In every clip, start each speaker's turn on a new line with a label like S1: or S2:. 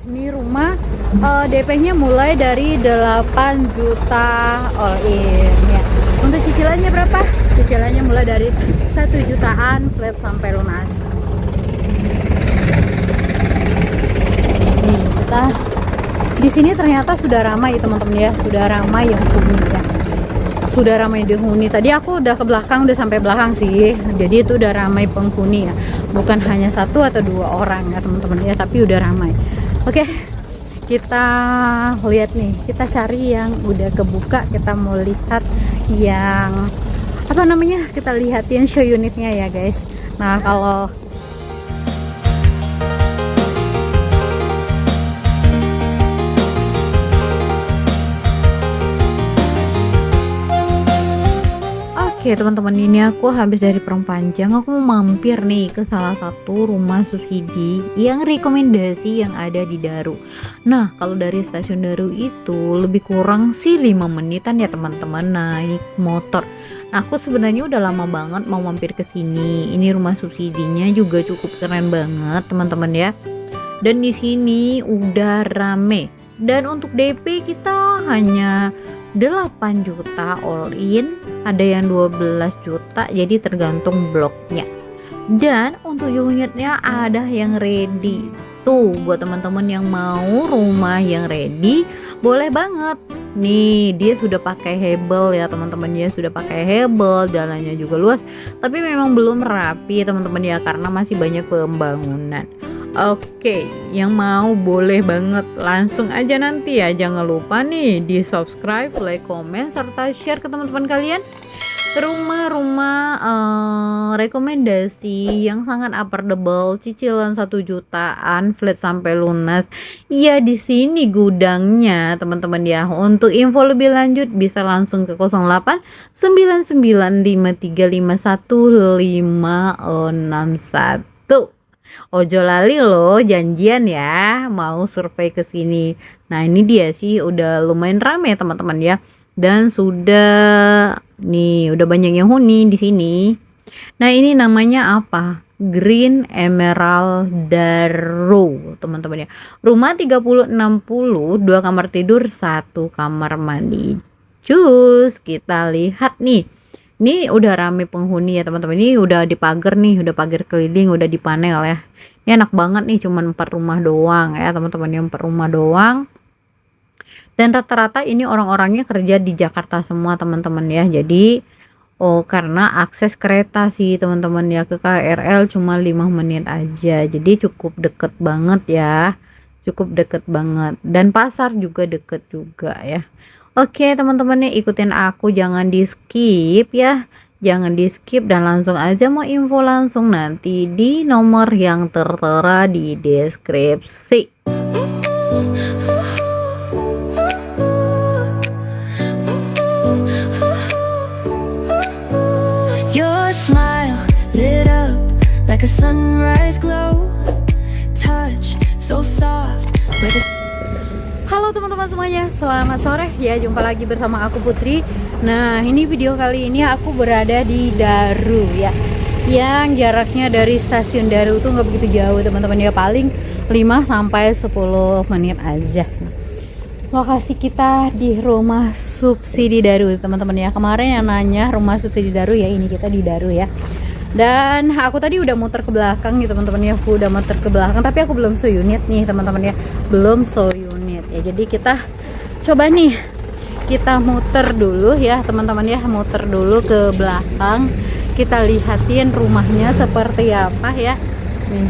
S1: Ini rumah DP-nya mulai dari 8 juta all in ya. Untuk cicilannya berapa? Cicilannya mulai dari 1 jutaan flat sampai lunas. Nih, kita di sini ternyata sudah ramai teman-teman ya, sudah ramai yang huni ya. Sudah ramai dihuni. Tadi aku udah ke belakang, udah sampai belakang sih. Jadi itu udah ramai penghuni ya. Bukan hanya 1 atau 2 orang ya teman-teman ya, tapi udah ramai. Oke, kita lihat nih, kita cari yang udah kebuka. Kita mau lihat yang apa namanya, kita lihatin show unitnya ya guys. Nah kalau oke teman-teman, ini aku habis dari Perempanjang, aku mau mampir nih ke salah satu rumah subsidi yang rekomendasi yang ada di Daru. Nah kalau dari stasiun Daru itu lebih kurang sih 5 menitan ya teman-teman naik motor. Nah aku sebenarnya udah lama banget mau mampir ke sini. Ini rumah subsidinya juga cukup keren banget teman-teman ya. Dan di sini udah rame. Dan untuk DP kita hanya 8 juta all in, ada yang 12 juta, jadi tergantung bloknya. Dan untuk unitnya ada yang ready tuh, buat teman-teman yang mau rumah yang ready boleh banget nih. Dia sudah pakai hebel ya teman-teman ya, sudah pakai hebel, jalannya juga luas, tapi memang belum rapi teman-teman ya, karena masih banyak pembangunan. Oke, yang mau boleh banget langsung aja nanti ya. Jangan lupa nih di subscribe, like, komen, serta share ke teman-teman kalian rumah-rumah rekomendasi yang sangat affordable, cicilan 1 jutaan flat sampai lunas. Ya di sini gudangnya teman-teman ya. Untuk info lebih lanjut bisa langsung ke 08 9953551 Ojo lali loh, janjian ya mau survei ke sini. Nah ini dia sih udah lumayan rame teman-teman ya, dan sudah nih udah banyak yang huni di sini. Nah ini namanya apa? Green Emerald Daru teman-teman ya. Rumah 3060, 2 kamar tidur, 1 kamar mandi. Cus, kita lihat nih. Ini udah rame penghuni ya teman-teman. Ini udah dipagar nih, udah pagar keliling, udah dipanel ya. Ini enak banget nih, cuman 4 rumah doang ya teman-teman, yang 4 rumah doang. Dan rata-rata ini orang-orangnya kerja di Jakarta semua teman-teman ya. Jadi karena akses kereta sih teman-teman ya ke KRL cuma 5 menit aja. Jadi cukup deket banget ya. Cukup deket banget. Dan pasar juga deket juga ya. Oke teman-teman nih, ikutin aku, jangan di skip ya, jangan di skip, dan langsung aja mau info langsung nanti di nomor yang tertera di deskripsi.
S2: Your smile lit up like a sunrise glow, touch so soft with a...
S1: Halo teman-teman semuanya, selamat sore ya, jumpa lagi bersama aku Putri. Nah ini video kali ini aku berada di Daru ya, yang jaraknya dari stasiun Daru tuh nggak begitu jauh teman-teman ya, paling 5-10 menit aja. Lokasi kita di rumah subsidi Daru teman-teman ya. Kemarin yang nanya rumah subsidi Daru ya, ini kita di Daru ya. Dan aku tadi udah muter ke belakang nih teman-teman ya, aku udah muter ke belakang, tapi aku belum show unit nih teman-teman ya, belum show unit ya. Jadi kita coba nih, kita muter dulu ya teman-teman ya, muter dulu ke belakang, kita lihatin rumahnya seperti apa ya nih.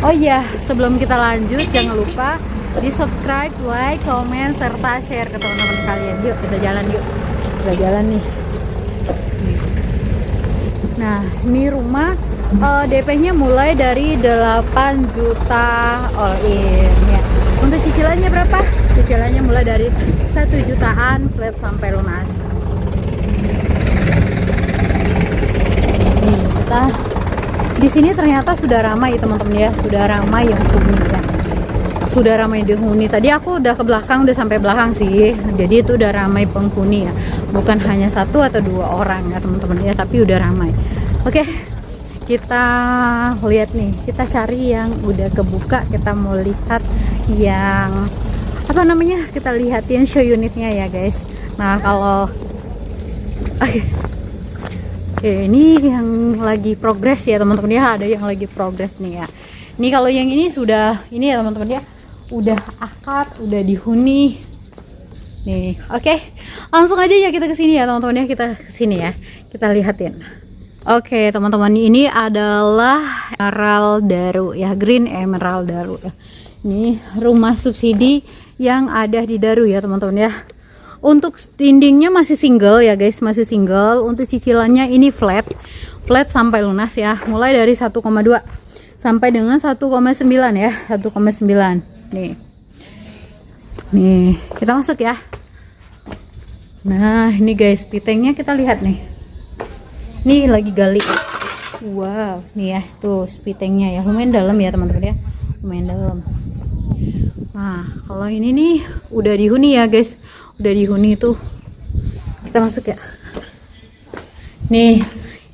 S1: Oh iya, sebelum kita lanjut jangan lupa di subscribe, like, komen, serta share ke teman-teman kalian. Yuk kita jalan, yuk kita jalan nih. Nah ini rumah DP-nya mulai dari 8 juta all in ya. Untuk cicilannya berapa? Cicilannya mulai dari 1 jutaan flat sampai lunas. Nih kita di sini ternyata sudah ramai teman-teman ya, sudah ramai yang huni ya. Sudah ramai dihuni. Tadi aku udah ke belakang, udah sampai belakang sih. Jadi itu udah ramai penghuni ya. Bukan hanya 1 atau 2 orang ya teman-teman ya, tapi udah ramai. Oke, kita lihat nih, kita cari yang udah kebuka. Kita mau lihat yang apa namanya, kita lihatin show unitnya ya guys. Nah kalau oke, ini yang lagi progres ya teman-teman ya, ada yang lagi progres nih ya. Ini kalau yang ini sudah ini ya teman-teman ya, udah akad, udah dihuni nih. Oke, langsung aja ya kita kesini ya teman-teman ya, kita kesini ya, kita lihatin. Oke teman-teman, ini adalah Emerald Daru ya, Green Emerald Daru ya. Ini rumah subsidi yang ada di Daru ya teman-teman ya. Untuk dindingnya masih single ya guys, masih single. Untuk cicilannya ini flat sampai lunas ya, mulai dari 1,2 sampai dengan 1,9 ya, 1,9 nih. Nih kita masuk ya. Nah ini guys, pitengnya kita lihat nih, ini lagi gali. Wow, nih ya tuh spitengnya ya, lumayan dalam ya teman-teman ya, lumayan dalam. Nah kalau ini nih udah dihuni ya guys, udah dihuni tuh. Kita masuk ya. Nih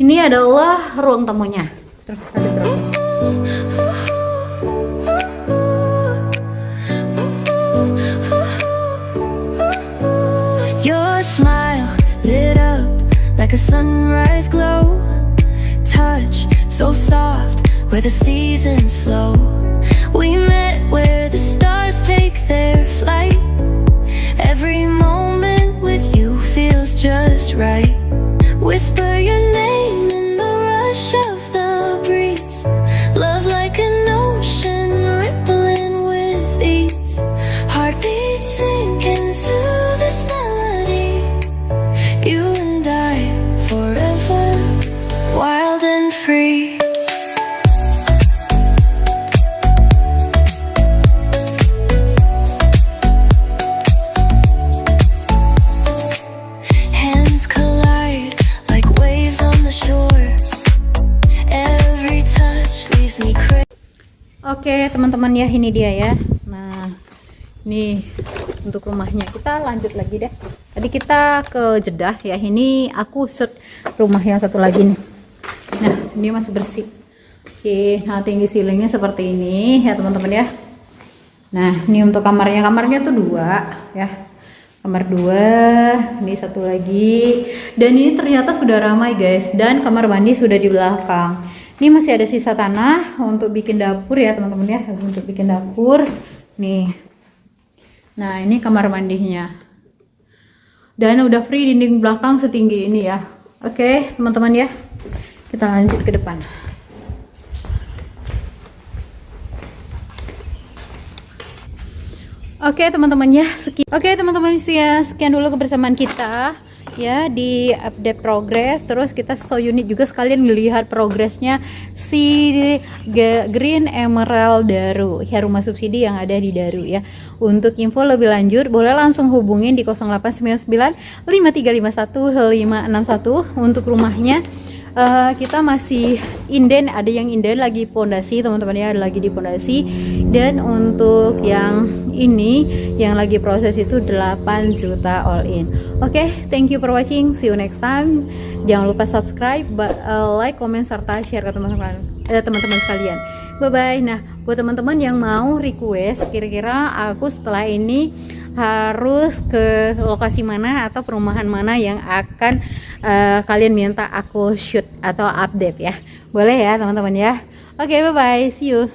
S1: ini adalah ruang tamunya. Terus ada berapa?
S2: Your smile lit up like a sunrise glow. Touch so soft where the seasons flow. We met where the stars take their flight. Every moment with you feels just right. Whisper your name in the rush of the breeze. Love like an ocean rippling with ease. Heartbeats sink into this melody. You and I forever, wild and free. Hands collide like waves on the shore. Every touch leaves me crazy.
S1: Oke teman-teman ya, ini dia ya. Nah nih untuk rumahnya, kita lanjut lagi deh. Tadi kita ke Jeddah ya, ini aku shoot rumah yang satu lagi nih. Nah ini masih bersih. Oke, nah tinggi ceilingnya seperti ini ya teman-teman ya. Nah ini untuk kamarnya tuh 2 ya, kamar 2, ini satu lagi. Dan ini ternyata sudah ramai guys, dan kamar mandi sudah di belakang. Ini masih ada sisa tanah untuk bikin dapur ya teman-teman ya, untuk bikin dapur nih. Nah ini kamar mandinya, dan udah free dinding belakang setinggi ini ya. Oke teman-teman ya, kita lanjut ke depan. Oke teman-teman ya, sekian dulu kebersamaan kita ya di update progress. Terus kita show unit juga sekalian melihat progresnya si Green Emerald Daru ya, rumah subsidi yang ada di Daru ya. Untuk info lebih lanjut boleh langsung hubungin di 0899 5351 561 untuk rumahnya. Kita masih inden, ada yang inden lagi pondasi teman-teman ya, lagi di pondasi. Dan untuk yang ini yang lagi proses itu 8 juta all in. Oke, thank you for watching, see you next time. Jangan lupa subscribe, like, comment, serta share ke teman-teman sekalian. Bye bye. Nah buat teman-teman yang mau request kira-kira aku setelah ini harus ke lokasi mana atau perumahan mana yang akan kalian minta aku shoot atau update ya, boleh ya teman-teman ya. Oke, bye bye, see you.